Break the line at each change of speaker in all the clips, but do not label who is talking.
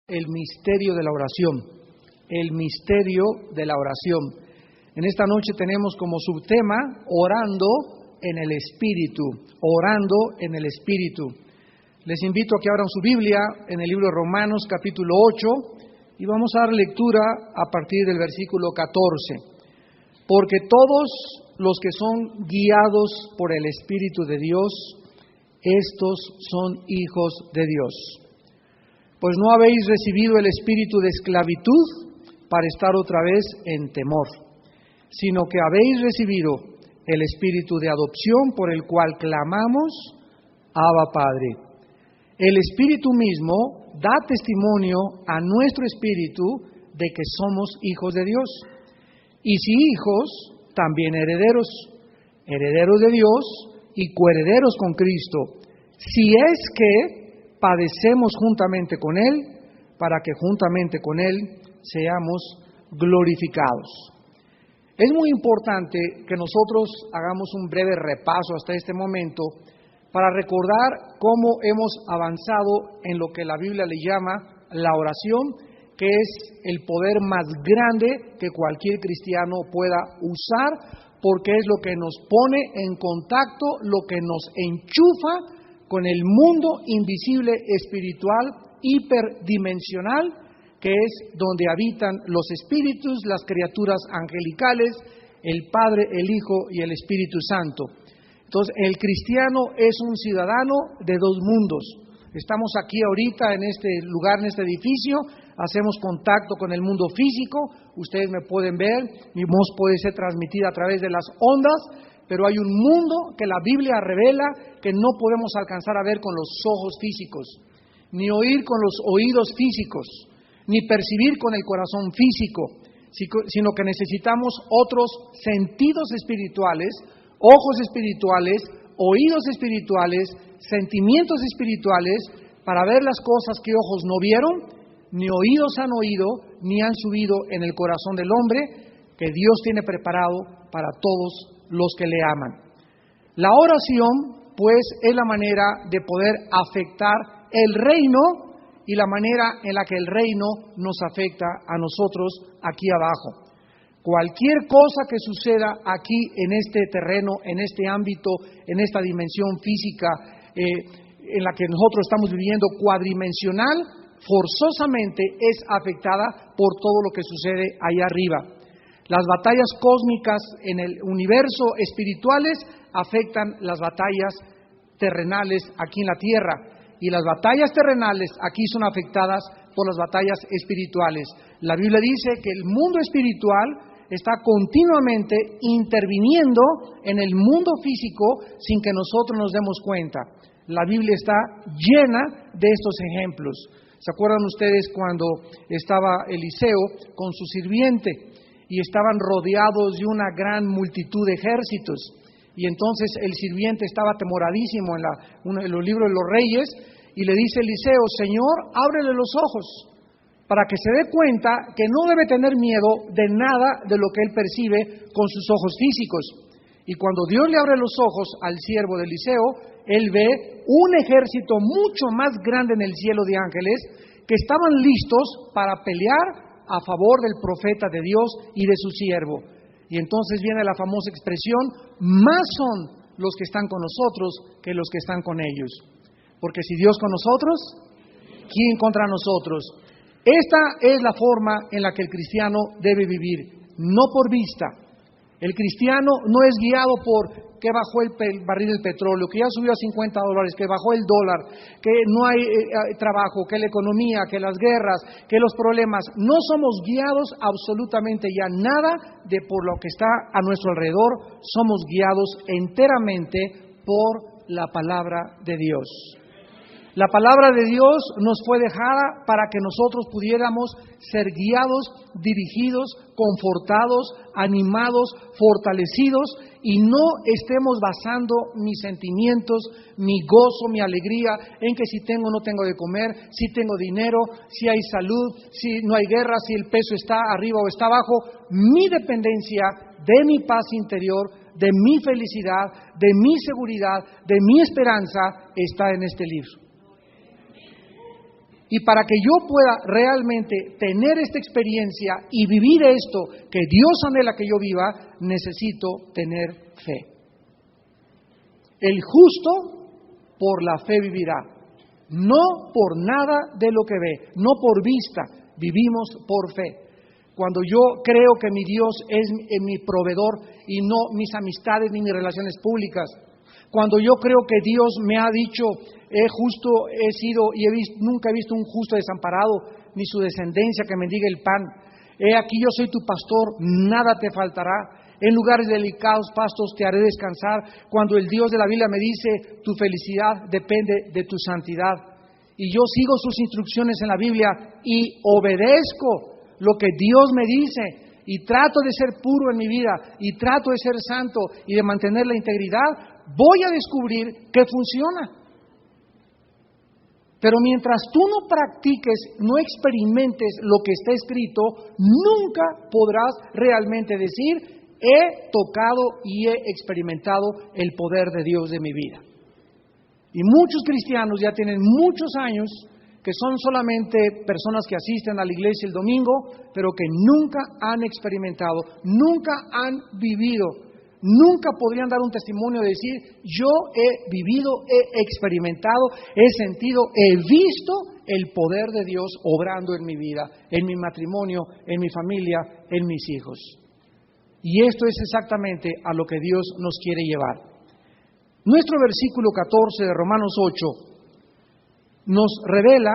el misterio de la oración. El misterio de la oración. En esta noche tenemos como subtema orando en el Espíritu. Orando en el Espíritu. Les invito a que abran su Biblia en el libro de Romanos capítulo 8 y vamos a dar lectura a partir del versículo 14. Porque todos los que son guiados por el Espíritu de Dios, estos son hijos de Dios. Pues no habéis recibido el espíritu de esclavitud para estar otra vez en temor, sino que habéis recibido el espíritu de adopción por el cual clamamos, Abba Padre. El Espíritu mismo da testimonio a nuestro espíritu de que somos hijos de Dios. Y si hijos, también herederos, herederos de Dios y coherederos con Cristo, si es que padecemos juntamente con Él, para que juntamente con Él seamos glorificados. Es muy importante que nosotros hagamos un breve repaso hasta este momento para recordar cómo hemos avanzado en lo que la Biblia le llama la oración, que es el poder más grande que cualquier cristiano pueda usar, porque es lo que nos pone en contacto, lo que nos enchufa con el mundo invisible espiritual hiperdimensional, que es donde habitan los espíritus, las criaturas angelicales, el Padre, el Hijo y el Espíritu Santo. Entonces, el cristiano es un ciudadano de dos mundos. Estamos aquí ahorita en este lugar, en este edificio, hacemos contacto con el mundo físico, ustedes me pueden ver, mi voz puede ser transmitida a través de las ondas, pero hay un mundo que la Biblia revela que no podemos alcanzar a ver con los ojos físicos, ni oír con los oídos físicos, ni percibir con el corazón físico, sino que necesitamos otros sentidos espirituales, ojos espirituales, oídos espirituales, sentimientos espirituales, para ver las cosas que ojos no vieron, ni oídos han oído, ni han subido en el corazón del hombre, que Dios tiene preparado para todos los que le aman. La oración, pues, es la manera de poder afectar el reino y la manera en la que el reino nos afecta a nosotros aquí abajo. Cualquier cosa que suceda aquí en este terreno, en este ámbito, en esta dimensión física en la que nosotros estamos viviendo cuadridimensional, forzosamente es afectada por todo lo que sucede allá arriba. Las batallas cósmicas en el universo espirituales afectan las batallas terrenales aquí en la tierra, y las batallas terrenales aquí son afectadas por las batallas espirituales. La Biblia dice que el mundo espiritual está continuamente interviniendo en el mundo físico sin que nosotros nos demos cuenta. La Biblia está llena de estos ejemplos. ¿Se acuerdan ustedes cuando estaba Eliseo con su sirviente y estaban rodeados de una gran multitud de ejércitos? Y entonces el sirviente estaba atemoradísimo en los libros de los reyes y le dice Eliseo: Señor, ábrele los ojos para que se dé cuenta que no debe tener miedo de nada de lo que él percibe con sus ojos físicos. Y cuando Dios le abre los ojos al siervo de Eliseo, él ve un ejército mucho más grande en el cielo de ángeles que estaban listos para pelear a favor del profeta de Dios y de su siervo. Y entonces viene la famosa expresión: más son los que están con nosotros que los que están con ellos. Porque si Dios con nosotros, ¿quién contra nosotros? Esta es la forma en la que el cristiano debe vivir, no por vista. El cristiano no es guiado por que bajó el barril del petróleo, que ya subió a $50, que bajó el dólar, que no hay trabajo, que la economía, que las guerras, que los problemas. No somos guiados absolutamente ya nada de por lo que está a nuestro alrededor. Somos guiados enteramente por la palabra de Dios. La palabra de Dios nos fue dejada para que nosotros pudiéramos ser guiados, dirigidos, confortados, animados, fortalecidos, y no estemos basando mis sentimientos, mi gozo, mi alegría en que si tengo o no tengo de comer, si tengo dinero, si hay salud, si no hay guerra, si el peso está arriba o está abajo. Mi dependencia de mi paz interior, de mi felicidad, de mi seguridad, de mi esperanza está en este libro. Y para que yo pueda realmente tener esta experiencia y vivir esto que Dios anhela que yo viva, necesito tener fe. El justo por la fe vivirá, no por nada de lo que ve, no por vista, vivimos por fe. Cuando yo creo que mi Dios es mi proveedor y no mis amistades ni mis relaciones públicas, cuando yo creo que Dios me ha dicho, he sido y nunca he visto un justo desamparado, ni su descendencia que mendigue el pan. Aquí yo soy tu pastor, nada te faltará. En lugares delicados pastos te haré descansar. Cuando el Dios de la Biblia me dice, tu felicidad depende de tu santidad. Y yo sigo sus instrucciones en la Biblia y obedezco lo que Dios me dice. Y trato de ser puro en mi vida, y trato de ser santo y de mantener la integridad, voy a descubrir que funciona. Pero mientras tú no practiques, no experimentes lo que está escrito, nunca podrás realmente decir, he tocado y he experimentado el poder de Dios de mi vida. Y muchos cristianos ya tienen muchos años que son solamente personas que asisten a la iglesia el domingo, pero que nunca han experimentado, nunca han vivido, nunca podrían dar un testimonio de decir, yo he vivido, he experimentado, he sentido, he visto el poder de Dios obrando en mi vida, en mi matrimonio, en mi familia, en mis hijos. Y esto es exactamente a lo que Dios nos quiere llevar. Nuestro versículo 14 de Romanos 8 nos revela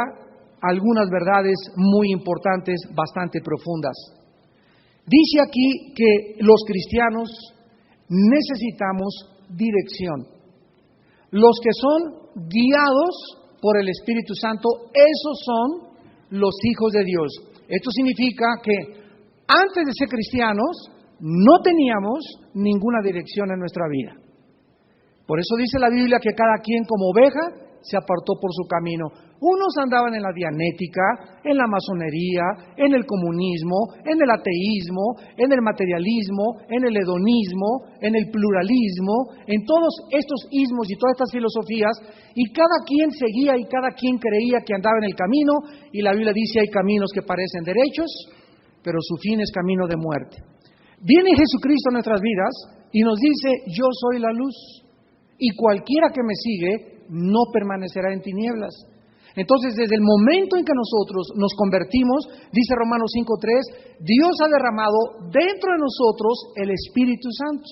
algunas verdades muy importantes, bastante profundas. Dice aquí que los cristianos necesitamos dirección. Los que son guiados por el Espíritu Santo, esos son los hijos de Dios. Esto significa que antes de ser cristianos no teníamos ninguna dirección en nuestra vida. Por eso dice la Biblia que cada quien como oveja se apartó por su camino. Unos andaban en la dianética, en la masonería, en el comunismo, en el ateísmo, en el materialismo, en el hedonismo, en el pluralismo, en todos estos ismos y todas estas filosofías, y cada quien seguía y cada quien creía que andaba en el camino, y la Biblia dice hay caminos que parecen derechos, pero su fin es camino de muerte. Viene Jesucristo a nuestras vidas y nos dice, yo soy la luz, y cualquiera que me sigue no permanecerá en tinieblas. Entonces, desde el momento en que nosotros nos convertimos, dice Romanos 5:3, Dios ha derramado dentro de nosotros el Espíritu Santo.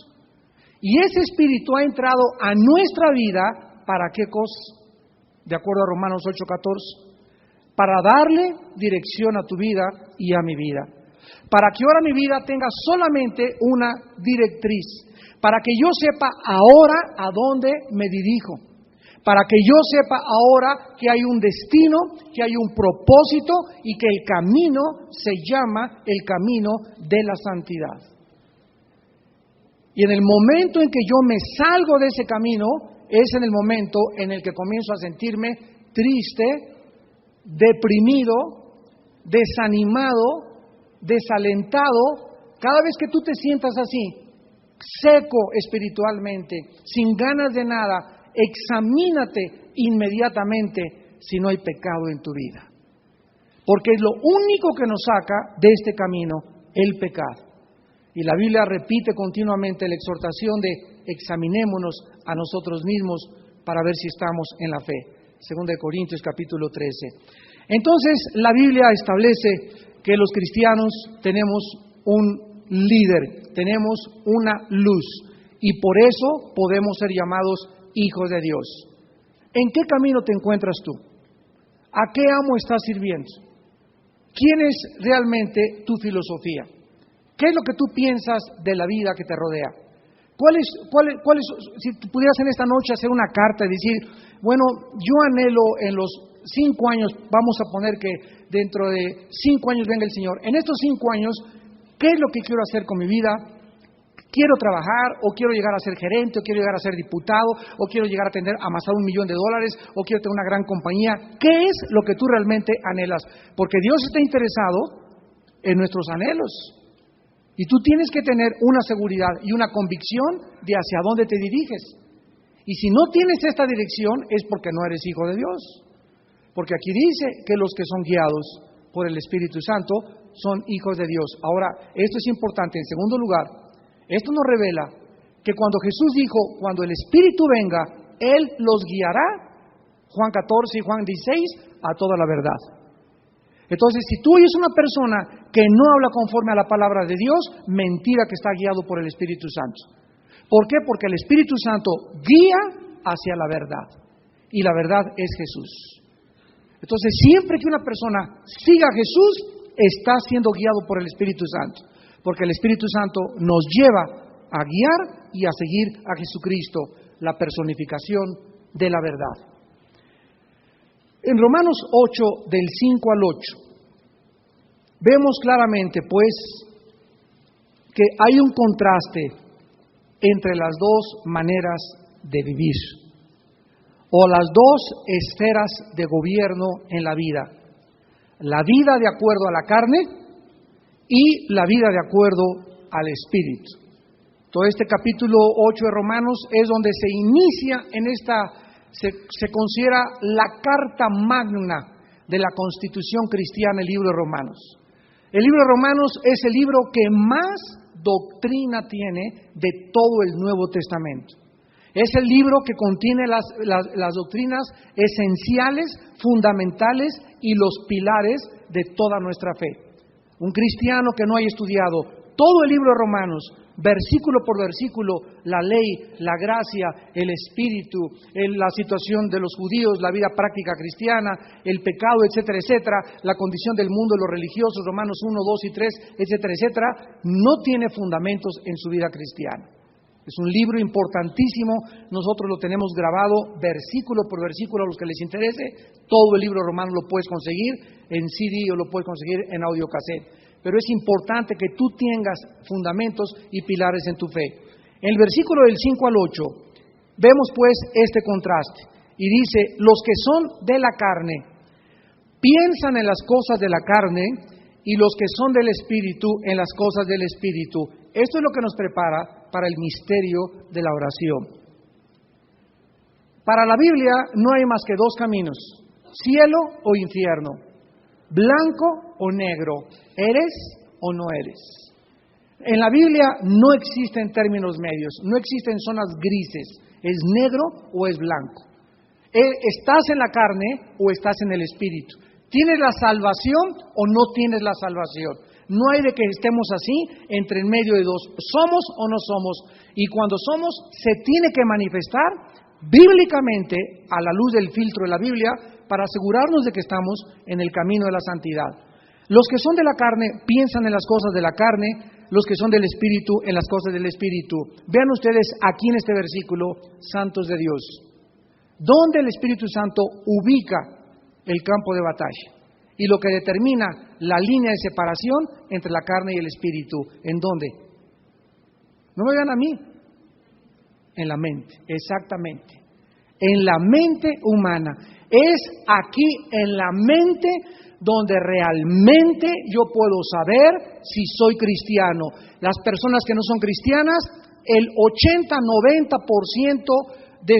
Y ese Espíritu ha entrado a nuestra vida, ¿para qué cosa? De acuerdo a Romanos 8:14, para darle dirección a tu vida y a mi vida. Para que ahora mi vida tenga solamente una directriz. Para que yo sepa ahora a dónde me dirijo. Para que yo sepa ahora que hay un destino, que hay un propósito y que el camino se llama el camino de la santidad. Y en el momento en que yo me salgo de ese camino, es en el momento en el que comienzo a sentirme triste, deprimido, desanimado, desalentado. Cada vez que tú te sientas así, seco espiritualmente, sin ganas de nada, examínate inmediatamente si no hay pecado en tu vida. Porque es lo único que nos saca de este camino, el pecado. Y la Biblia repite continuamente la exhortación de examinémonos a nosotros mismos para ver si estamos en la fe. 2 Corintios capítulo 13. Entonces la Biblia establece que los cristianos tenemos un líder, tenemos una luz y por eso podemos ser llamados hijos de Dios. ¿En qué camino te encuentras tú? ¿A qué amo estás sirviendo? ¿Quién es realmente tu filosofía? ¿Qué es lo que tú piensas de la vida que te rodea? Si pudieras en esta noche hacer una carta y decir, bueno, yo anhelo en los 5 años, vamos a poner que dentro de 5 años venga el Señor. En estos 5 años, ¿qué es lo que quiero hacer con mi vida? Quiero trabajar, o quiero llegar a ser gerente, o quiero llegar a ser diputado, o quiero llegar a amasar $1 millón, o quiero tener una gran compañía. ¿Qué es lo que tú realmente anhelas? Porque Dios está interesado en nuestros anhelos. Y tú tienes que tener una seguridad y una convicción de hacia dónde te diriges. Y si no tienes esta dirección es porque no eres hijo de Dios. Porque aquí dice que los que son guiados por el Espíritu Santo son hijos de Dios. Ahora, esto es importante. En segundo lugar, esto nos revela que cuando Jesús dijo, cuando el Espíritu venga, Él los guiará, Juan 14 y Juan 16, a toda la verdad. Entonces, si tú oyes una persona que no habla conforme a la palabra de Dios, mentira que está guiado por el Espíritu Santo. ¿Por qué? Porque el Espíritu Santo guía hacia la verdad. Y la verdad es Jesús. Entonces, siempre que una persona siga a Jesús, está siendo guiado por el Espíritu Santo. Porque el Espíritu Santo nos lleva a guiar y a seguir a Jesucristo, la personificación de la verdad. En Romanos 8, del 5 al 8, vemos claramente, pues, que hay un contraste entre las dos maneras de vivir, o las dos esferas de gobierno en la vida. La vida de acuerdo a la carne y la vida de acuerdo al Espíritu. Todo este capítulo 8 de Romanos es donde se inicia en se considera la carta magna de la Constitución cristiana, el libro de Romanos. El libro de Romanos es el libro que más doctrina tiene de todo el Nuevo Testamento. Es el libro que contiene las doctrinas esenciales, fundamentales y los pilares de toda nuestra fe. Un cristiano que no haya estudiado todo el libro de Romanos, versículo por versículo, la ley, la gracia, el espíritu, la situación de los judíos, la vida práctica cristiana, el pecado, etcétera, etcétera, la condición del mundo, los religiosos, Romanos 1, 2 y 3, etcétera, etcétera, no tiene fundamentos en su vida cristiana. Es un libro importantísimo, nosotros lo tenemos grabado versículo por versículo a los que les interese. Todo el libro romano lo puedes conseguir en CD o lo puedes conseguir en audiocassette. Pero es importante que tú tengas fundamentos y pilares en tu fe. En el versículo del 5 al 8 vemos pues este contraste. Y dice, los que son de la carne piensan en las cosas de la carne y los que son del Espíritu en las cosas del Espíritu. Esto es lo que nos prepara para el misterio de la oración. Para la Biblia no hay más que dos caminos, cielo o infierno, blanco o negro, eres o no eres. En la Biblia no existen términos medios, no existen zonas grises, es negro o es blanco. Estás en la carne o estás en el Espíritu. ¿Tienes la salvación o no tienes la salvación? No hay de que estemos así, entre en medio de dos. ¿Somos o no somos? Y cuando somos, se tiene que manifestar bíblicamente a la luz del filtro de la Biblia para asegurarnos de que estamos en el camino de la santidad. Los que son de la carne piensan en las cosas de la carne, los que son del Espíritu en las cosas del Espíritu. Vean ustedes aquí en este versículo, santos de Dios, donde el Espíritu Santo ubica el campo de batalla y lo que determina la línea de separación entre la carne y el Espíritu. ¿En dónde? No me vean a mí. En la mente, exactamente. En la mente humana. Es aquí en la mente donde realmente yo puedo saber si soy cristiano. Las personas que no son cristianas, el 80-90% de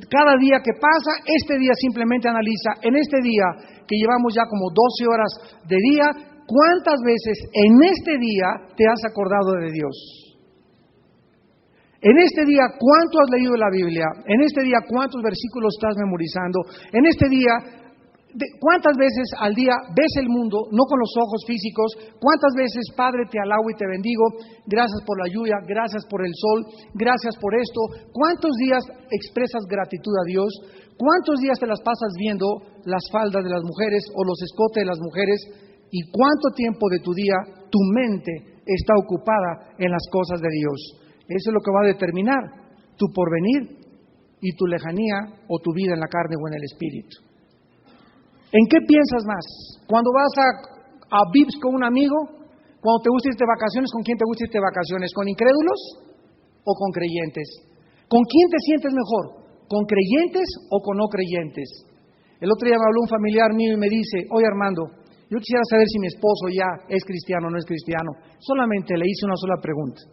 cada día que pasa, este día simplemente analiza, en este día que llevamos ya como 12 horas de día, ¿cuántas veces en este día te has acordado de Dios? En este día, ¿cuánto has leído la Biblia? En este día, ¿cuántos versículos estás memorizando? En este día, ¿cuántas veces al día ves el mundo, no con los ojos físicos? ¿Cuántas veces, Padre, te alabo y te bendigo? Gracias por la lluvia, gracias por el sol, gracias por esto. ¿Cuántos días expresas gratitud a Dios? ¿Cuántos días te las pasas viendo las faldas de las mujeres o los escotes de las mujeres? ¿Y cuánto tiempo de tu día tu mente está ocupada en las cosas de Dios? Eso es lo que va a determinar tu porvenir y tu lejanía o tu vida en la carne o en el Espíritu. ¿En qué piensas más? Cuando vas a Vips con un amigo, cuando te gusta irte de vacaciones, ¿con quién te gusta irte de vacaciones? ¿Con incrédulos o con creyentes? ¿Con quién te sientes mejor? ¿Con creyentes o con no creyentes? El otro día me habló un familiar mío y me dice, oye Armando, yo quisiera saber si mi esposo ya es cristiano o no es cristiano. Solamente le hice una sola pregunta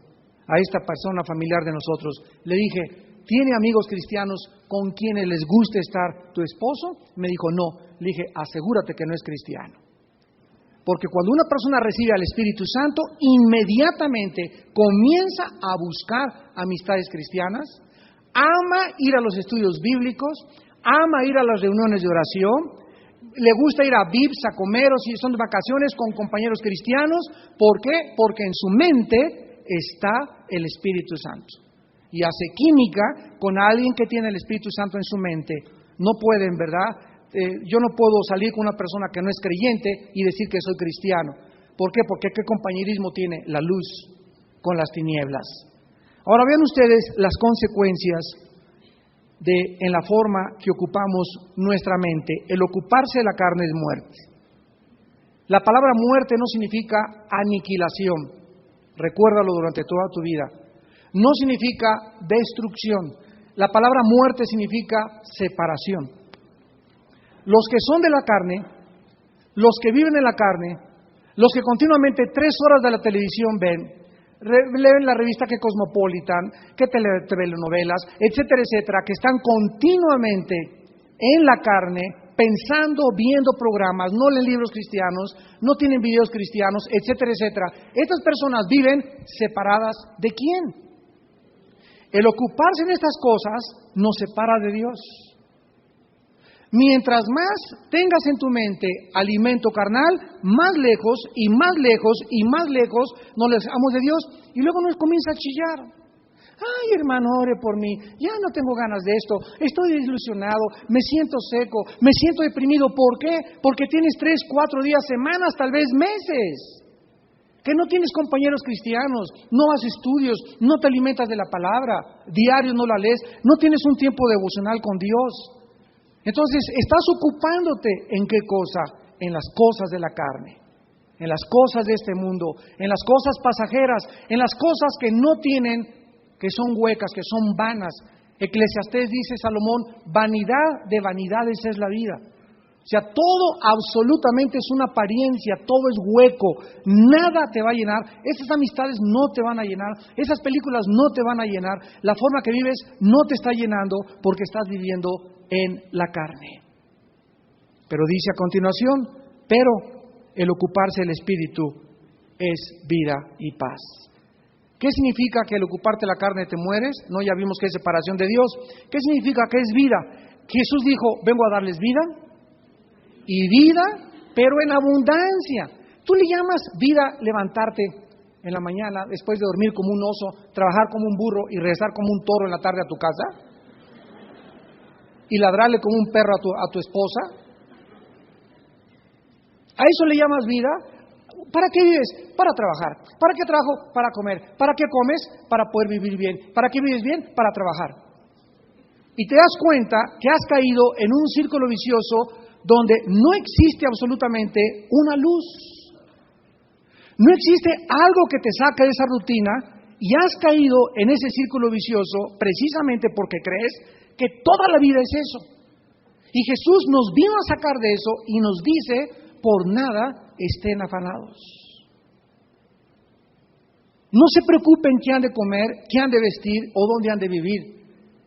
a esta persona familiar de nosotros. Le dije, ¿tiene amigos cristianos con quienes les guste estar tu esposo? Me dijo, no. Le dije, asegúrate que no es cristiano. Porque cuando una persona recibe al Espíritu Santo, inmediatamente comienza a buscar amistades cristianas, ama ir a los estudios bíblicos, ama ir a las reuniones de oración, le gusta ir a VIPs, a comer, o si son de vacaciones con compañeros cristianos. ¿Por qué? Porque en su mente está el Espíritu Santo. Y hace química con alguien que tiene el Espíritu Santo en su mente. No pueden, ¿verdad? Yo no puedo salir con una persona que no es creyente y decir que soy cristiano. ¿Por qué? Porque ¿qué compañerismo tiene la luz con las tinieblas? Ahora vean ustedes las consecuencias en la forma que ocupamos nuestra mente. El ocuparse de la carne es muerte. La palabra muerte no significa aniquilación. Recuérdalo durante toda tu vida. No significa destrucción. La palabra muerte significa separación. Los que son de la carne, los que viven en la carne, los que continuamente 3 horas de la televisión ven, leen la revista que Cosmopolitan, que telenovelas, etcétera, etcétera, que están continuamente en la carne, pensando, viendo programas, no leen libros cristianos, no tienen videos cristianos, etcétera, etcétera. Estas personas viven separadas ¿de quién? El ocuparse en estas cosas nos separa de Dios. Mientras más tengas en tu mente alimento carnal, más lejos y más lejos y más lejos nos alejamos de Dios, y luego nos comienza a chillar. Ay, hermano, ore por mí, ya no tengo ganas de esto, estoy desilusionado, me siento seco, me siento deprimido. ¿Por qué? Porque tienes 3, 4 días, semanas, tal vez meses, que no tienes compañeros cristianos, no haces estudios, no te alimentas de la palabra, diario no la lees, no tienes un tiempo devocional con Dios. Entonces, estás ocupándote ¿en qué cosa? En las cosas de la carne, en las cosas de este mundo, en las cosas pasajeras, en las cosas que no tienen, que son huecas, que son vanas. Eclesiastés dice, Salomón, vanidad de vanidades es la vida. O sea, todo absolutamente es una apariencia, todo es hueco, nada te va a llenar, esas amistades no te van a llenar, esas películas no te van a llenar, la forma que vives no te está llenando porque estás viviendo en la carne. Pero dice a continuación, pero el ocuparse del Espíritu es vida y paz. ¿Qué significa que al ocuparte la carne te mueres? No, ya vimos que es separación de Dios. ¿Qué significa que es vida? Jesús dijo, vengo a darles vida y vida, pero en abundancia. ¿Tú le llamas vida levantarte en la mañana después de dormir como un oso, trabajar como un burro y regresar como un toro en la tarde a tu casa? ¿Y ladrarle como un perro a tu esposa? ¿A eso le llamas vida? ¿Para qué vives? Para trabajar. ¿Para qué trabajo? Para comer. ¿Para qué comes? Para poder vivir bien. ¿Para qué vives bien? Para trabajar. Y te das cuenta que has caído en un círculo vicioso donde no existe absolutamente una luz. No existe algo que te saque de esa rutina y has caído en ese círculo vicioso precisamente porque crees que toda la vida es eso. Y Jesús nos vino a sacar de eso y nos dice, por nada estén afanados. No se preocupen qué han de comer, qué han de vestir o dónde han de vivir.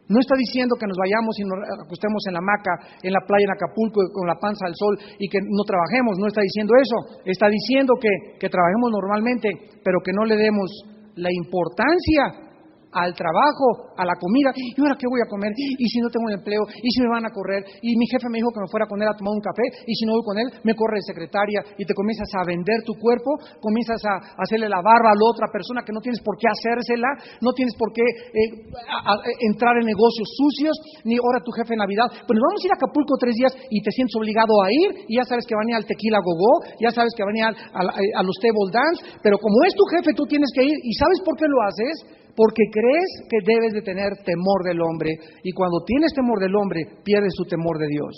No está diciendo que nos vayamos y nos acostemos en la hamaca, en la playa en Acapulco, con la panza al sol y que no trabajemos. No está diciendo eso. Está diciendo que trabajemos normalmente, pero que no le demos la importancia al trabajo, a la comida. ¿Y ahora qué voy a comer? ¿Y si no tengo un empleo? ¿Y si me van a correr? Y mi jefe me dijo que me fuera con él a tomar un café, y si no voy con él, me corre de secretaria, y te comienzas a vender tu cuerpo, comienzas a hacerle la barba a la otra persona que no tienes por qué hacérsela, no tienes por qué entrar en negocios sucios, ni ahora tu jefe en Navidad, pues nos vamos a ir a Acapulco 3 días y te sientes obligado a ir, y ya sabes que van a ir al tequila gogó, ya sabes que van a ir a los table dance, pero como es tu jefe tú tienes que ir, y ¿sabes por qué lo haces? Porque crees que debes de tener temor del hombre, y cuando tienes temor del hombre, pierdes tu temor de Dios.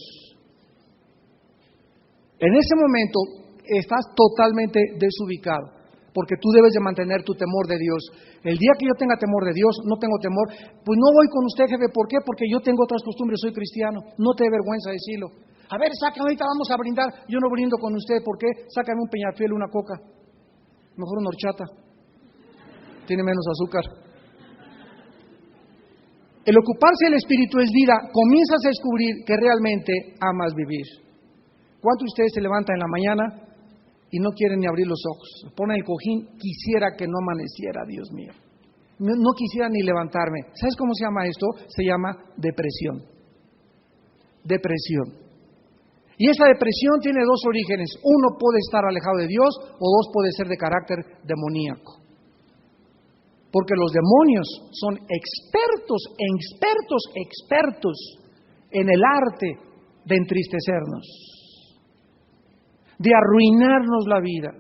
En ese momento estás totalmente desubicado, porque tú debes de mantener tu temor de Dios. El día que yo tenga temor de Dios, no tengo temor, pues no voy con usted, jefe. ¿Por qué? Porque yo tengo otras costumbres, soy cristiano. No te dé vergüenza decirlo. A ver, sácame, ahorita vamos a brindar. Yo no brindo con usted, ¿por qué? Sácame un Peñafiel, una coca, mejor una horchata, tiene menos azúcar. el ocuparse del Espíritu es vida, comienzas a descubrir que realmente amas vivir. ¿Cuántos de ustedes se levantan en la mañana y no quieren ni abrir los ojos? Ponen el cojín, quisiera que no amaneciera, Dios mío. No quisiera ni levantarme. ¿Sabes cómo se llama esto? Se llama depresión. Depresión. Y esa depresión tiene dos orígenes. Uno puede estar alejado de Dios o dos puede ser de carácter demoníaco. Porque los demonios son expertos en el arte de entristecernos, de arruinarnos la vida,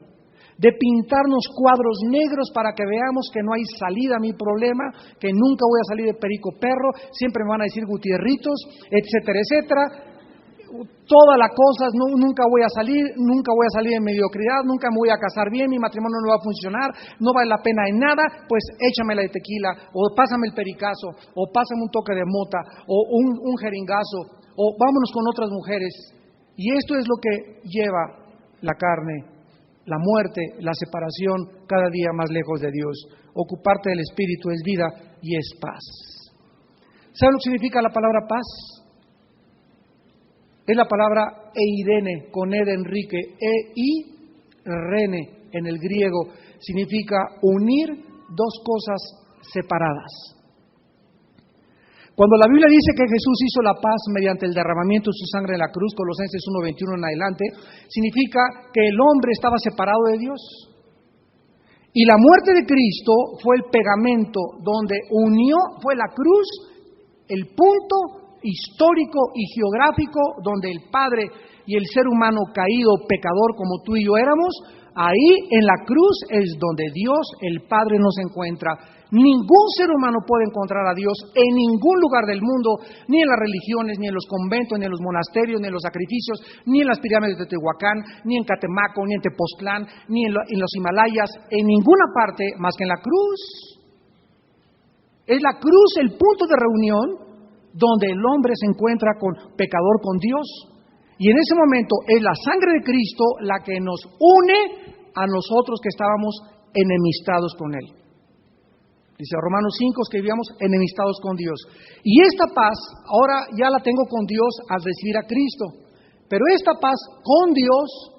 de pintarnos cuadros negros para que veamos que no hay salida a mi problema, que nunca voy a salir de perico perro, siempre me van a decir Gutierritos, etcétera, etcétera. Todas las cosas, nunca voy a salir de mediocridad, nunca me voy a casar bien, mi matrimonio no va a funcionar, no vale la pena en nada, pues échamela de tequila, o pásame el pericazo, o pásame un toque de mota, o un jeringazo, o vámonos con otras mujeres. Y esto es lo que lleva la carne, la muerte, la separación, cada día más lejos de Dios. Ocuparte del Espíritu es vida y es paz. ¿Saben lo que significa la palabra paz? Es la palabra eirene, con E de Enrique, eirene en el griego, significa unir dos cosas separadas. Cuando la Biblia dice que Jesús hizo la paz mediante el derramamiento de su sangre en la cruz, Colosenses 1:21 en adelante, significa que el hombre estaba separado de Dios. Y la muerte de Cristo fue el pegamento donde unió, fue la cruz, el punto histórico y geográfico donde el Padre y el ser humano caído, pecador como tú y yo éramos, ahí en la cruz es donde Dios, el Padre, nos encuentra. Ningún ser humano puede encontrar a Dios en ningún lugar del mundo, ni en las religiones, ni en los conventos, ni en los monasterios, ni en los sacrificios, ni en las pirámides de Teotihuacán, ni en Catemaco, ni en Tepoztlán, ni en los Himalayas, en ninguna parte más que en la cruz. Es la cruz el punto de reunión donde el hombre se encuentra pecador con Dios. Y en ese momento es la sangre de Cristo la que nos une a nosotros que estábamos enemistados con Él. Dice Romanos 5 que vivíamos enemistados con Dios. Y esta paz ahora ya la tengo con Dios al recibir a Cristo. Pero esta paz con Dios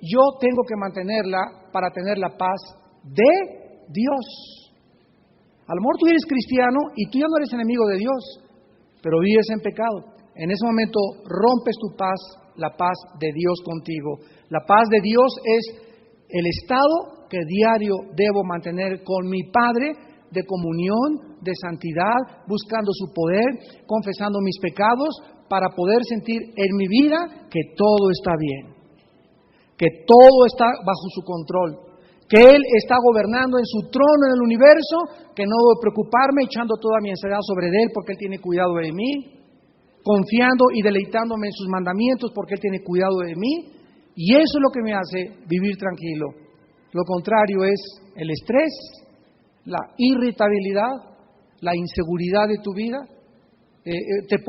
yo tengo que mantenerla para tener la paz de Dios. A lo mejor tú eres cristiano y tú ya no eres enemigo de Dios, pero vives en pecado. En ese momento rompes tu paz, la paz de Dios contigo. La paz de Dios es el estado que diario debo mantener con mi Padre, de comunión, de santidad, buscando su poder, confesando mis pecados, para poder sentir en mi vida que todo está bien, que todo está bajo su control, que Él está gobernando en su trono en el universo, que no debo preocuparme echando toda mi ansiedad sobre Él porque Él tiene cuidado de mí, confiando y deleitándome en sus mandamientos porque Él tiene cuidado de mí, y eso es lo que me hace vivir tranquilo. Lo contrario es el estrés, la irritabilidad, la inseguridad de tu vida.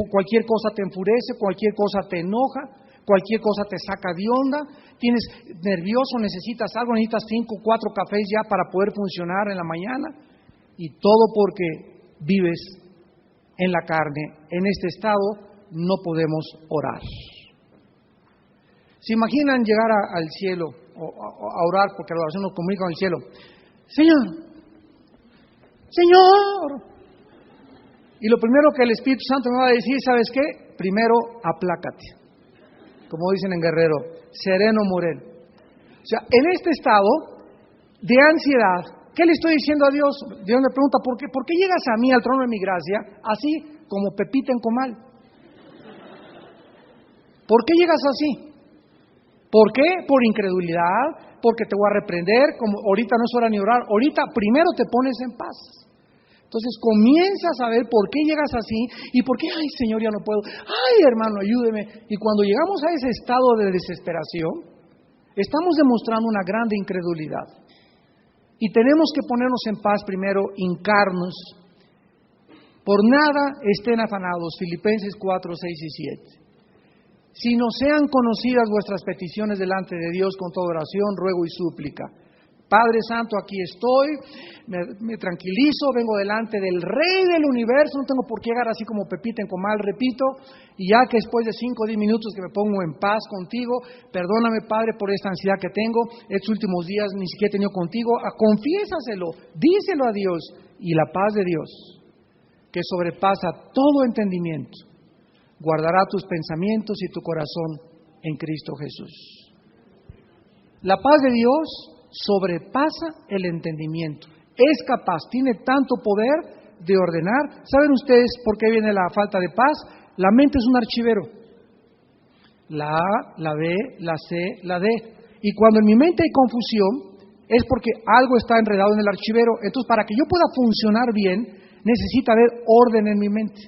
Cualquier cosa te enfurece, cualquier cosa te enoja, cualquier cosa te saca de onda, tienes nervioso, necesitas algo, necesitas 5 o 4 cafés ya para poder funcionar en la mañana, y todo porque vives en la carne. En este estado no podemos orar. ¿Se imaginan llegar al cielo a orar, porque la oración nos comunica con el cielo? Señor, y lo primero que el Espíritu Santo me va a decir, ¿sabes qué? Primero, aplácate, como dicen en Guerrero, sereno morel. O sea, en este estado de ansiedad, ¿qué le estoy diciendo a Dios? Dios me pregunta, ¿por qué llegas a mí al trono de mi gracia así como Pepita en comal? ¿Por qué llegas así? ¿Por qué? Por incredulidad, porque te voy a reprender, como ahorita no es hora ni orar, ahorita primero te pones en paz. Entonces comienzas a ver por qué llegas así y por qué, ay Señor, ya no puedo, ay hermano, ayúdeme. Y cuando llegamos a ese estado de desesperación, estamos demostrando una grande incredulidad. Y tenemos que ponernos en paz primero, hincarnos. Por nada estén afanados, Filipenses 4, 6 y 7. Sino sean conocidas vuestras peticiones delante de Dios con toda oración, ruego y súplica. Padre Santo, aquí estoy, me tranquilizo, vengo delante del Rey del Universo, no tengo por qué llegar así como Pepita en comal, repito, y ya que después de 5 o 10 minutos que me pongo en paz contigo, perdóname, Padre, por esta ansiedad que tengo, estos últimos días ni siquiera he tenido contigo, confiésaselo, díselo a Dios, y la paz de Dios, que sobrepasa todo entendimiento, guardará tus pensamientos y tu corazón en Cristo Jesús. La paz de Dios sobrepasa el entendimiento. Es capaz, tiene tanto poder de ordenar. ¿Saben ustedes por qué viene la falta de paz? La mente es un archivero. La A, la B, la C, la D. Y cuando en mi mente hay confusión, es porque algo está enredado en el archivero. Entonces, para que yo pueda funcionar bien, necesita haber orden en mi mente.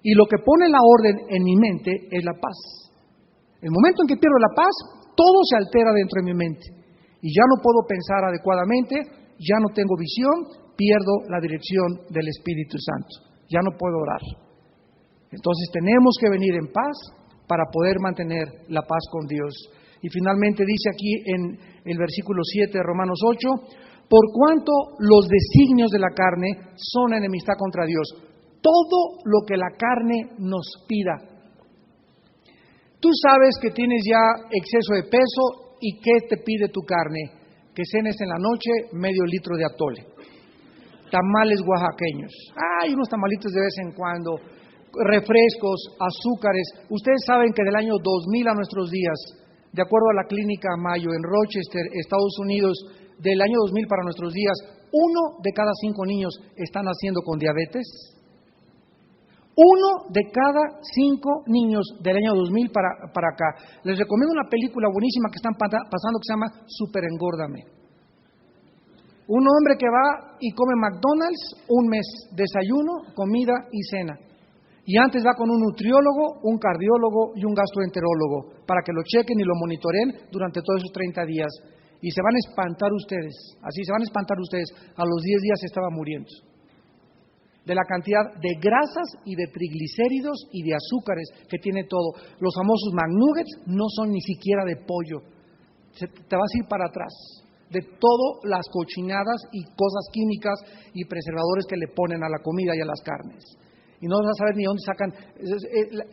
Y lo que pone la orden en mi mente es la paz. El momento en que pierdo la paz, todo se altera dentro de mi mente. Y ya no puedo pensar adecuadamente, ya no tengo visión, pierdo la dirección del Espíritu Santo. Ya no puedo orar. Entonces tenemos que venir en paz para poder mantener la paz con Dios. Y finalmente dice aquí en el versículo 7 de Romanos 8, por cuanto los designios de la carne son enemistad contra Dios. Todo lo que la carne nos pida. Tú sabes que tienes ya exceso de peso. ¿Y qué te pide tu carne? Que cenes en la noche medio litro de atole. Tamales oaxaqueños. Hay unos tamalitos de vez en cuando. Refrescos, azúcares. Ustedes saben que del año 2000 a nuestros días, de acuerdo a la clínica Mayo en Rochester, Estados Unidos, del año 2000 para nuestros días, 1 de cada 5 niños están naciendo con diabetes. 1 de cada 5 niños del año 2000 para acá. Les recomiendo una película buenísima que están pasando que se llama Super Engórdame. Un hombre que va y come McDonald's un mes, desayuno, comida y cena. Y antes va con un nutriólogo, un cardiólogo y un gastroenterólogo para que lo chequen y lo monitoreen durante todos esos 30 días. Y se van a espantar ustedes, así se van a espantar ustedes. A los 10 días se estaba muriendo. De la cantidad de grasas y de triglicéridos y de azúcares que tiene todo. Los famosos McNuggets no son ni siquiera de pollo. Te vas a ir para atrás de todas las cochinadas y cosas químicas y preservadores que le ponen a la comida y a las carnes. Y no vas a saber ni dónde sacan.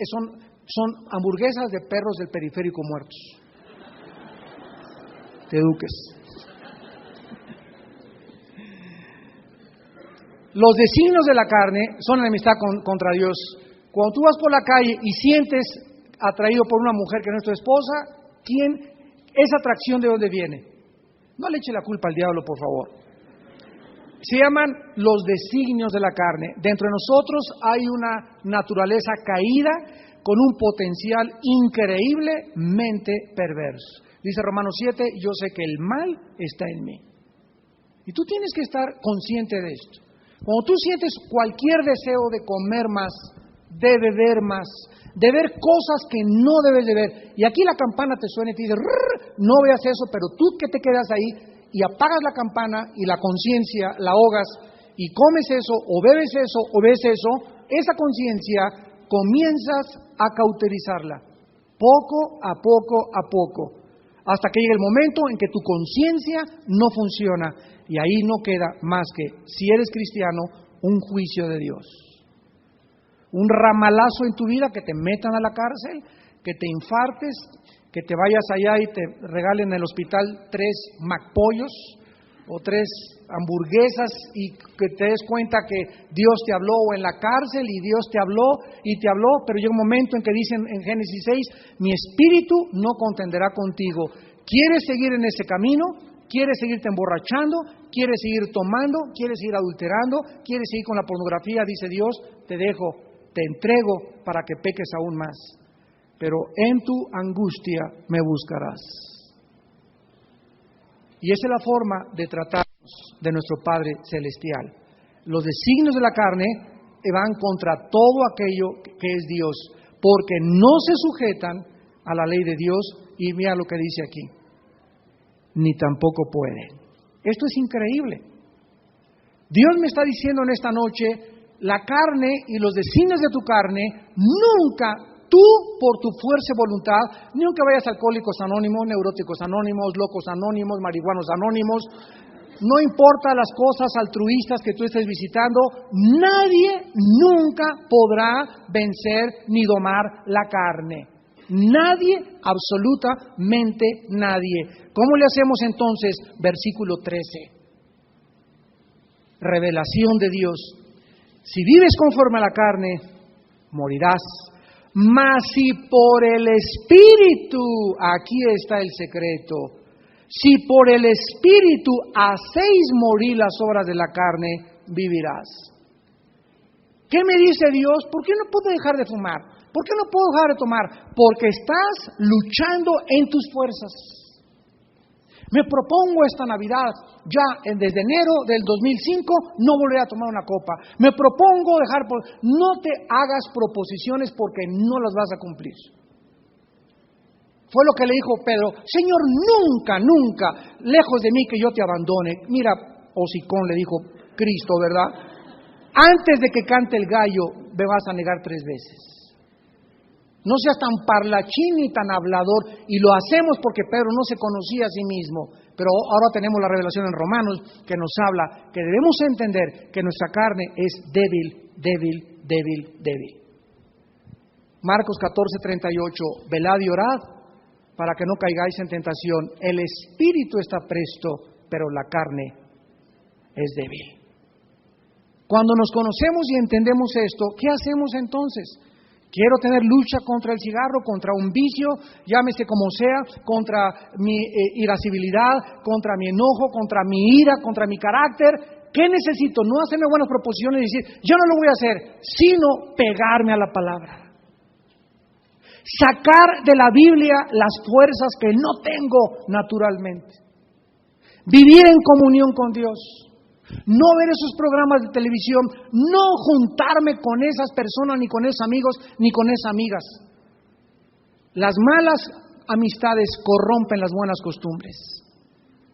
Son hamburguesas de perros del periférico muertos. Te eduques. Los designios de la carne son enemistad contra Dios. Cuando tú vas por la calle y sientes atraído por una mujer que no es tu esposa, ¿esa atracción de dónde viene? No le eche la culpa al diablo, por favor. Se llaman los designios de la carne. Dentro de nosotros hay una naturaleza caída con un potencial increíblemente perverso. Dice Romanos 7, yo sé que el mal está en mí. Y tú tienes que estar consciente de esto. Cuando tú sientes cualquier deseo de comer más, de beber más, de ver cosas que no debes de ver, y aquí la campana te suena y te dice, no veas eso, pero tú que te quedas ahí y apagas la campana y la conciencia la ahogas y comes eso, o bebes eso, o ves eso, esa conciencia comienzas a cauterizarla, poco a poco, hasta que llegue el momento en que tu conciencia no funciona. Y ahí no queda más que, si eres cristiano, un juicio de Dios. Un ramalazo en tu vida, que te metan a la cárcel, que te infartes, que te vayas allá y te regalen en el hospital 3 McPollos o 3 hamburguesas y que te des cuenta que Dios te habló, o en la cárcel y Dios te habló, pero llega un momento en que dicen en Génesis 6, mi espíritu no contenderá contigo. ¿Quieres seguir en ese camino? ¿Quieres seguirte emborrachando? ¿Quieres seguir tomando? ¿Quieres seguir adulterando? ¿Quieres seguir con la pornografía? Dice Dios, te dejo, te entrego para que peques aún más. Pero en tu angustia me buscarás. Y esa es la forma de tratarnos de nuestro Padre Celestial. Los designios de la carne van contra todo aquello que es Dios, porque no se sujetan a la ley de Dios. Y mira lo que dice aquí, ni tampoco pueden. Esto es increíble. Dios me está diciendo en esta noche, la carne y los designios de tu carne nunca tú por tu fuerza y voluntad, ni aunque vayas a Alcohólicos Anónimos, Neuróticos Anónimos, Locos Anónimos, Marihuanos Anónimos, no importa las cosas altruistas que tú estés visitando, nadie nunca podrá vencer ni domar la carne. Nadie, absolutamente nadie. ¿Cómo le hacemos entonces? Versículo 13. Revelación de Dios. Si vives conforme a la carne, morirás. Mas si por el Espíritu, aquí está el secreto, si por el Espíritu hacéis morir las obras de la carne, vivirás. ¿Qué me dice Dios? ¿Por qué no puedo dejar de fumar? ¿Por qué no puedo dejar de tomar? Porque estás luchando en tus fuerzas. Me propongo esta Navidad, desde enero del 2005, no volveré a tomar una copa. Me propongo no te hagas proposiciones porque no las vas a cumplir. Fue lo que le dijo Pedro: Señor, nunca, lejos de mí que yo te abandone. Mira, hocicón, le dijo Cristo, ¿verdad? Antes de que cante el gallo, me vas a negar 3 veces. No seas tan parlachín ni tan hablador, y lo hacemos porque Pedro no se conocía a sí mismo. Pero ahora tenemos la revelación en Romanos que nos habla que debemos entender que nuestra carne es débil. Marcos 14:38, velad y orad para que no caigáis en tentación. El espíritu está presto, pero la carne es débil. Cuando nos conocemos y entendemos esto, ¿qué hacemos entonces? Quiero tener lucha contra el cigarro, contra un vicio, llámese como sea, contra mi irascibilidad, contra mi enojo, contra mi ira, contra mi carácter. ¿Qué necesito? No hacerme buenas proposiciones y decir, yo no lo voy a hacer, sino pegarme a la palabra. Sacar de la Biblia las fuerzas que no tengo naturalmente. Vivir en comunión con Dios. No ver esos programas de televisión, no juntarme con esas personas, ni con esos amigos, ni con esas amigas. Las malas amistades corrompen las buenas costumbres.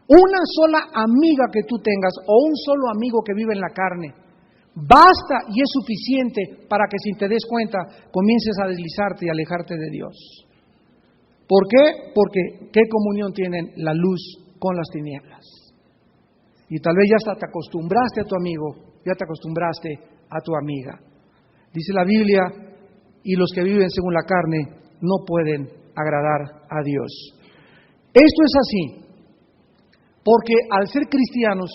Una sola amiga que tú tengas, o un solo amigo que vive en la carne, basta y es suficiente para que, sin te des cuenta, comiences a deslizarte y alejarte de Dios. ¿Por qué? Porque ¿qué comunión tienen la luz con las tinieblas? Y tal vez ya hasta te acostumbraste a tu amigo, ya te acostumbraste a tu amiga. Dice la Biblia, y los que viven según la carne no pueden agradar a Dios. Esto es así, porque al ser cristianos,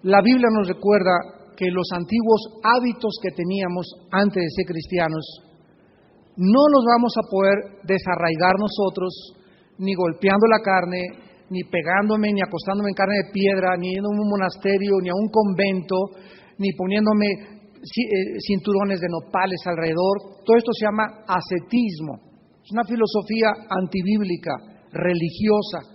la Biblia nos recuerda que los antiguos hábitos que teníamos antes de ser cristianos, no los vamos a poder desarraigar nosotros, ni golpeando la carne, ni pegándome, ni acostándome en carne de piedra, ni yendo a un monasterio, ni a un convento, ni poniéndome cinturones de nopales alrededor. Todo esto se llama ascetismo. Es una filosofía antibíblica, religiosa.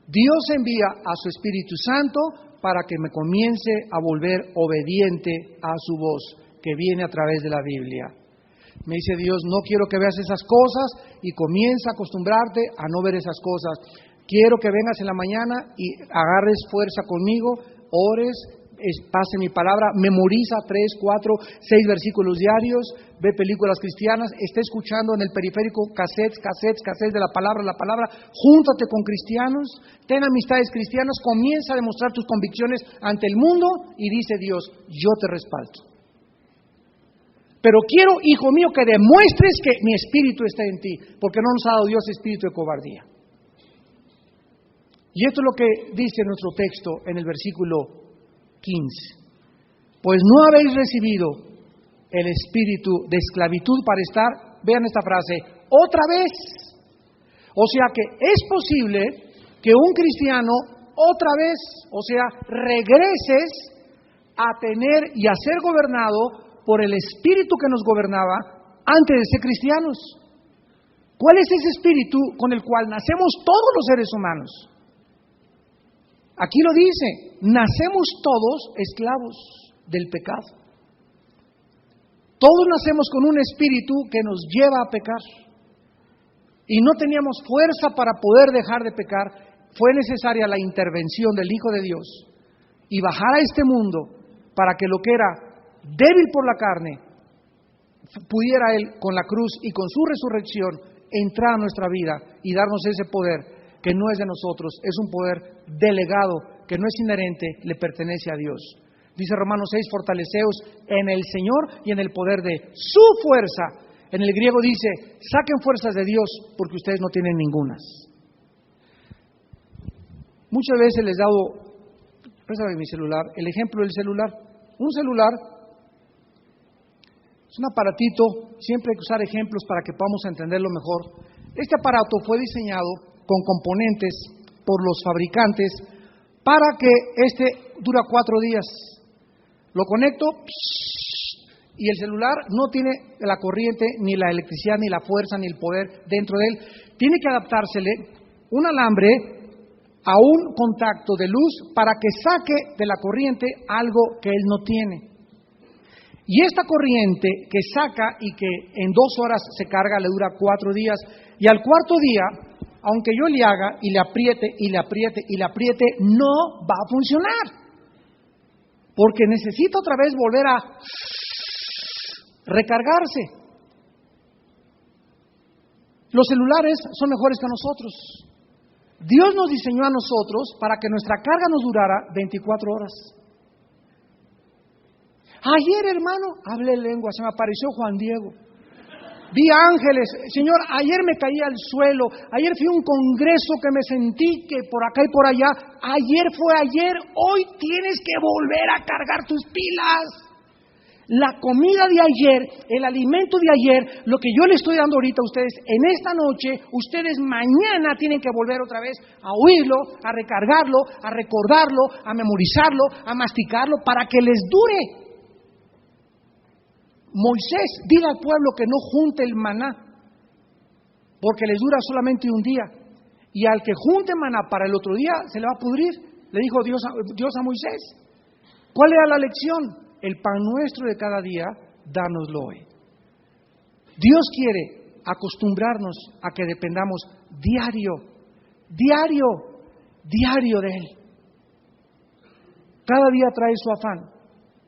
Dios envía a su Espíritu Santo para que me comience a volver obediente a su voz, que viene a través de la Biblia. Me dice Dios, no quiero que veas esas cosas, y comienza a acostumbrarte a no ver esas cosas. Quiero que vengas en la mañana y agarres fuerza conmigo, ores, pase mi palabra, memoriza 3, 4, 6 versículos diarios, ve películas cristianas, esté escuchando en el periférico cassettes de la palabra, júntate con cristianos, ten amistades cristianas, comienza a demostrar tus convicciones ante el mundo y dice Dios, yo te respaldo. Pero quiero, hijo mío, que demuestres que mi espíritu está en ti, porque no nos ha dado Dios espíritu de cobardía. Y esto es lo que dice nuestro texto en el versículo 15. Pues no habéis recibido el espíritu de esclavitud para estar, vean esta frase, otra vez. O sea que es posible que un cristiano otra vez, o sea, regreses a tener y a ser gobernado por el espíritu que nos gobernaba antes de ser cristianos. ¿Cuál es ese espíritu con el cual nacemos todos los seres humanos? Aquí lo dice, nacemos todos esclavos del pecado. Todos nacemos con un espíritu que nos lleva a pecar. Y no teníamos fuerza para poder dejar de pecar. Fue necesaria la intervención del Hijo de Dios y bajar a este mundo para que lo que era débil por la carne, pudiera Él con la cruz y con su resurrección entrar a nuestra vida y darnos ese poder que no es de nosotros, es un poder delegado, que no es inherente, le pertenece a Dios. Dice Romanos 6, fortaleceos en el Señor y en el poder de su fuerza. En el griego dice, saquen fuerzas de Dios porque ustedes no tienen ningunas. Muchas veces les he dado, préstame mi celular, el ejemplo del celular. Un celular es un aparatito, siempre hay que usar ejemplos para que podamos entenderlo mejor. Este aparato fue diseñado con componentes por los fabricantes para que dura 4 días. Lo conecto y el celular no tiene la corriente, ni la electricidad, ni la fuerza, ni el poder dentro de él. Tiene que adaptársele un alambre a un contacto de luz para que saque de la corriente algo que él no tiene. Y esta corriente que saca y que en 2 horas se carga le dura 4 días. Y al 4.º día, aunque yo le haga y le apriete y le apriete y le apriete, no va a funcionar. Porque necesita otra vez volver a recargarse. Los celulares son mejores que nosotros. Dios nos diseñó a nosotros para que nuestra carga nos durara 24 horas. Ayer, hermano, hablé lengua, se me apareció Juan Diego. Vi ángeles, Señor, ayer me caí al suelo, ayer fui a un congreso que me sentí que por acá y por allá, ayer fue ayer, hoy tienes que volver a cargar tus pilas. La comida de ayer, el alimento de ayer, lo que yo le estoy dando ahorita a ustedes, en esta noche, ustedes mañana tienen que volver otra vez a oírlo, a recargarlo, a recordarlo, a memorizarlo, a masticarlo, para que les dure. Moisés, dile al pueblo que no junte el maná, porque les dura solamente un día. Y al que junte maná para el otro día, se le va a pudrir. Le dijo Dios a Moisés. ¿Cuál era la lección? El pan nuestro de cada día, dánoslo hoy. Dios quiere acostumbrarnos a que dependamos diario de Él. Cada día trae su afán,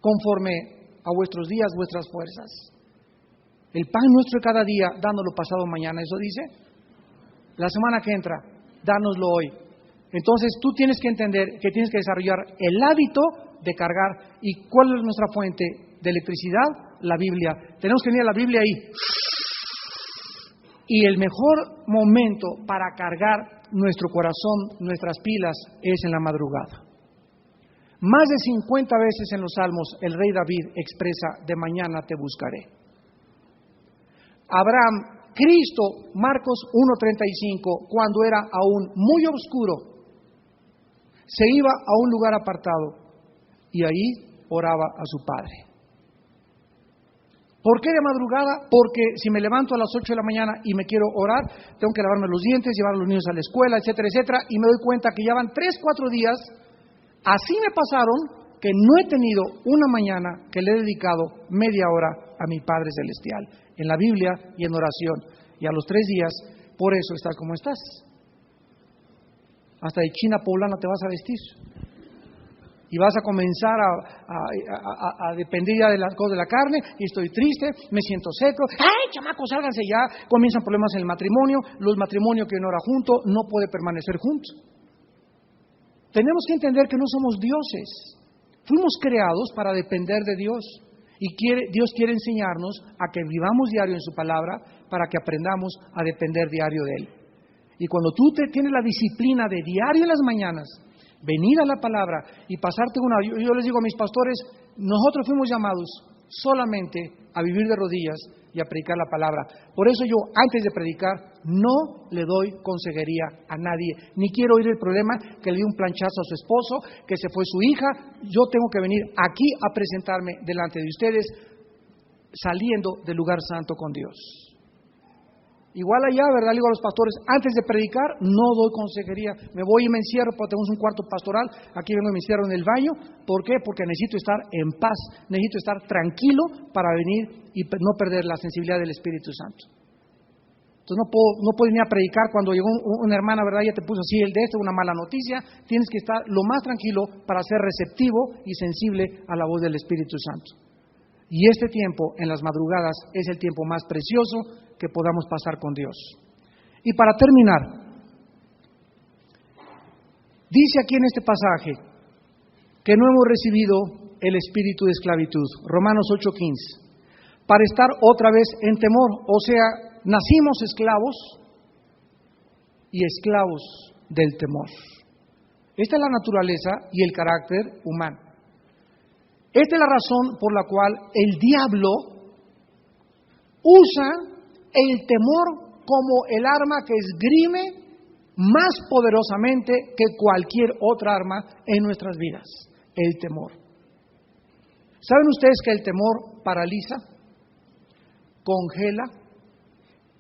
conforme a vuestros días, vuestras fuerzas. El pan nuestro de cada día, dánoslo pasado mañana, eso dice. La semana que entra, dánoslo hoy. Entonces tú tienes que entender que tienes que desarrollar el hábito de cargar. ¿Y cuál es nuestra fuente de electricidad? La Biblia. Tenemos que tener la Biblia ahí. Y el mejor momento para cargar nuestro corazón, nuestras pilas, es en la madrugada. Más de 50 veces en los Salmos el rey David expresa, de mañana te buscaré. Abraham, Cristo, Marcos 1:35, cuando era aún muy oscuro, se iba a un lugar apartado y ahí oraba a su Padre. ¿Por qué de madrugada? Porque si me levanto a las 8 de la mañana y me quiero orar, tengo que lavarme los dientes, llevar a los niños a la escuela, etcétera, etcétera, y me doy cuenta que ya van 3, 4 días. Así me pasaron que no he tenido una mañana que le he dedicado media hora a mi Padre Celestial, en la Biblia y en oración. Y a los 3 días, por eso estás como estás. Hasta de china poblana te vas a vestir. Y vas a comenzar a depender ya de las cosas de la carne, y estoy triste, me siento seco. ¡Ay, chamacos, sálganse ya! Comienzan problemas en el matrimonio. Los matrimonios que no ora juntos no puede permanecer juntos. Tenemos que entender que no somos dioses. Fuimos creados para depender de Dios. Y Dios quiere enseñarnos a que vivamos diario en su palabra para que aprendamos a depender diario de Él. Y cuando tú tienes la disciplina de diario en las mañanas, venir a la palabra y pasarte una... Yo les digo a mis pastores, nosotros fuimos llamados solamente a vivir de rodillas y a predicar la palabra. Por eso yo, antes de predicar, no le doy consejería a nadie, ni quiero oír el problema que le dio un planchazo a su esposo, que se fue su hija. Yo tengo que venir aquí a presentarme delante de ustedes, saliendo del lugar santo con Dios. Igual allá, ¿verdad? Le digo a los pastores, antes de predicar, no doy consejería. Me voy y me encierro, porque tenemos un cuarto pastoral. Aquí vengo y me encierro en el baño. ¿Por qué? Porque necesito estar en paz. Necesito estar tranquilo para venir y no perder la sensibilidad del Espíritu Santo. Entonces no puedo venir a predicar cuando llegó una hermana, ¿verdad? Ya te puso así una mala noticia. Tienes que estar lo más tranquilo para ser receptivo y sensible a la voz del Espíritu Santo. Y este tiempo en las madrugadas es el tiempo más precioso que podamos pasar con Dios. Y para terminar, dice aquí en este pasaje que no hemos recibido el espíritu de esclavitud, Romanos 8:15, para estar otra vez en temor. O sea, nacimos esclavos y esclavos del temor. Esta es la naturaleza y el carácter humano. Esta es la razón por la cual el diablo usa el temor como el arma que esgrime más poderosamente que cualquier otra arma en nuestras vidas, el temor. ¿Saben ustedes que el temor paraliza, congela,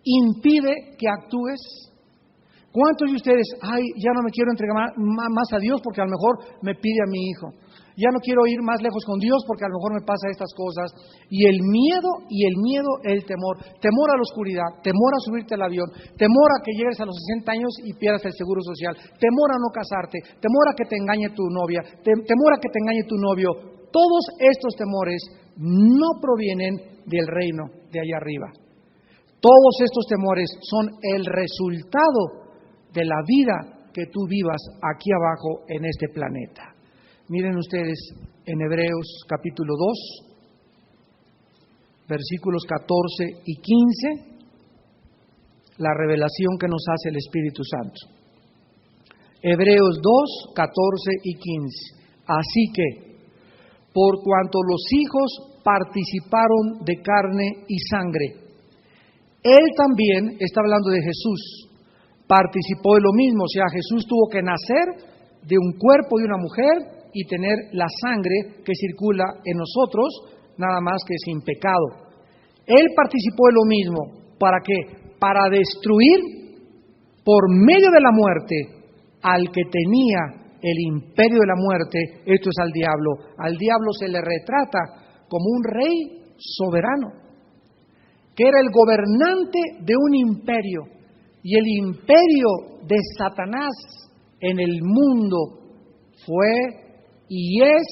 impide que actúes? ¿Cuántos de ustedes, ya no me quiero entregar más a Dios porque a lo mejor me pide a mi hijo? Ya no quiero ir más lejos con Dios porque a lo mejor me pasa estas cosas. Y el miedo, el temor a la oscuridad, temor a subirte al avión, temor a que llegues a los 60 años y pierdas el seguro social, temor a no casarte, temor a que te engañe tu novia, temor a que te engañe tu novio. Todos estos temores no provienen del reino de allá arriba. Todos estos temores son el resultado de la vida que tú vivas aquí abajo en este planeta. Miren ustedes en Hebreos capítulo 2, versículos 14 y 15, la revelación que nos hace el Espíritu Santo. Hebreos 2, 14 y 15. Así que, por cuanto los hijos participaron de carne y sangre, Él también, está hablando de Jesús, participó de lo mismo. O sea, Jesús tuvo que nacer de un cuerpo de una mujer y tener la sangre que circula en nosotros, nada más que sin pecado. Él participó de lo mismo. ¿Para qué? Para destruir por medio de la muerte al que tenía el imperio de la muerte, esto es al diablo. Al diablo se le retrata como un rey soberano, que era el gobernante de un imperio. Y el imperio de Satanás en el mundo fue y es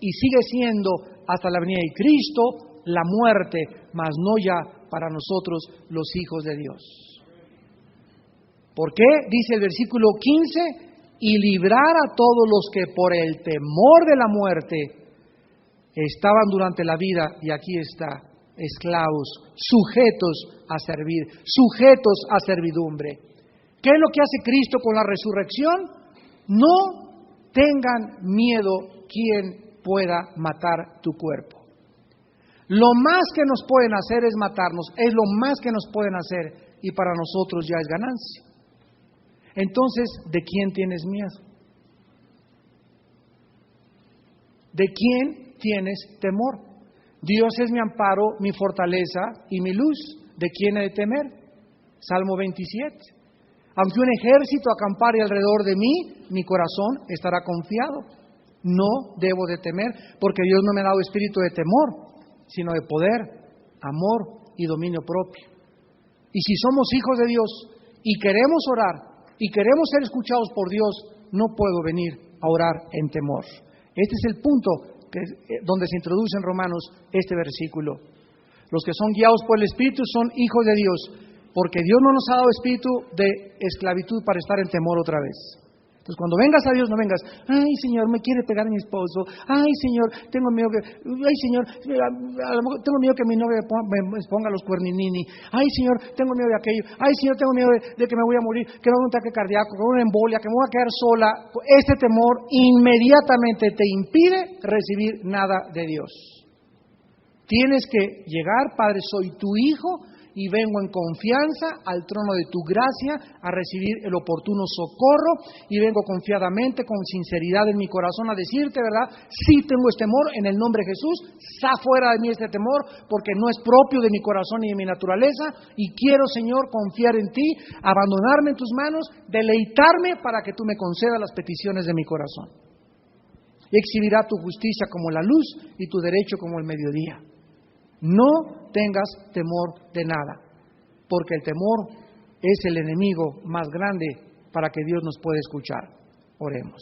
y sigue siendo hasta la venida de Cristo la muerte, mas no ya para nosotros los hijos de Dios. ¿Por qué? Dice el versículo 15, y librar a todos los que por el temor de la muerte estaban durante la vida, y aquí está, esclavos, sujetos a servir, sujetos a servidumbre. ¿Qué es lo que hace Cristo con la resurrección? No tengan miedo quien pueda matar tu cuerpo. Lo más que nos pueden hacer es matarnos, es lo más que nos pueden hacer, y para nosotros ya es ganancia. Entonces, ¿de quién tienes miedo? ¿De quién tienes temor? Dios es mi amparo, mi fortaleza y mi luz. ¿De quién he de temer? Salmo 27. Aunque un ejército acampare alrededor de mí, mi corazón estará confiado. No debo de temer, porque Dios no me ha dado espíritu de temor, sino de poder, amor y dominio propio. Y si somos hijos de Dios y queremos orar y queremos ser escuchados por Dios, no puedo venir a orar en temor. Este es el punto donde se introduce en Romanos este versículo. Los que son guiados por el Espíritu son hijos de Dios, porque Dios no nos ha dado espíritu de esclavitud para estar en temor otra vez. Entonces, cuando vengas a Dios, no vengas, ay, Señor, me quiere pegar mi esposo, ay, Señor, tengo miedo que, ay, Señor, a lo mejor tengo miedo que mi novia me ponga los cuerninini, ay, Señor, tengo miedo de aquello, ay, Señor, tengo miedo de que me voy a morir, que me va a un ataque cardíaco, que me va a una embolia, que me voy a quedar sola. Este temor inmediatamente te impide recibir nada de Dios. Tienes que llegar, Padre, soy tu hijo, y vengo en confianza al trono de tu gracia a recibir el oportuno socorro, y vengo confiadamente, con sinceridad en mi corazón a decirte, ¿verdad? Sí tengo este temor, en el nombre de Jesús, está fuera de mí este temor, porque no es propio de mi corazón ni de mi naturaleza, y quiero, Señor, confiar en ti, abandonarme en tus manos, deleitarme para que tú me concedas las peticiones de mi corazón. Y exhibirá tu justicia como la luz y tu derecho como el mediodía. No tengas temor de nada, porque el temor es el enemigo más grande para que Dios nos pueda escuchar. Oremos.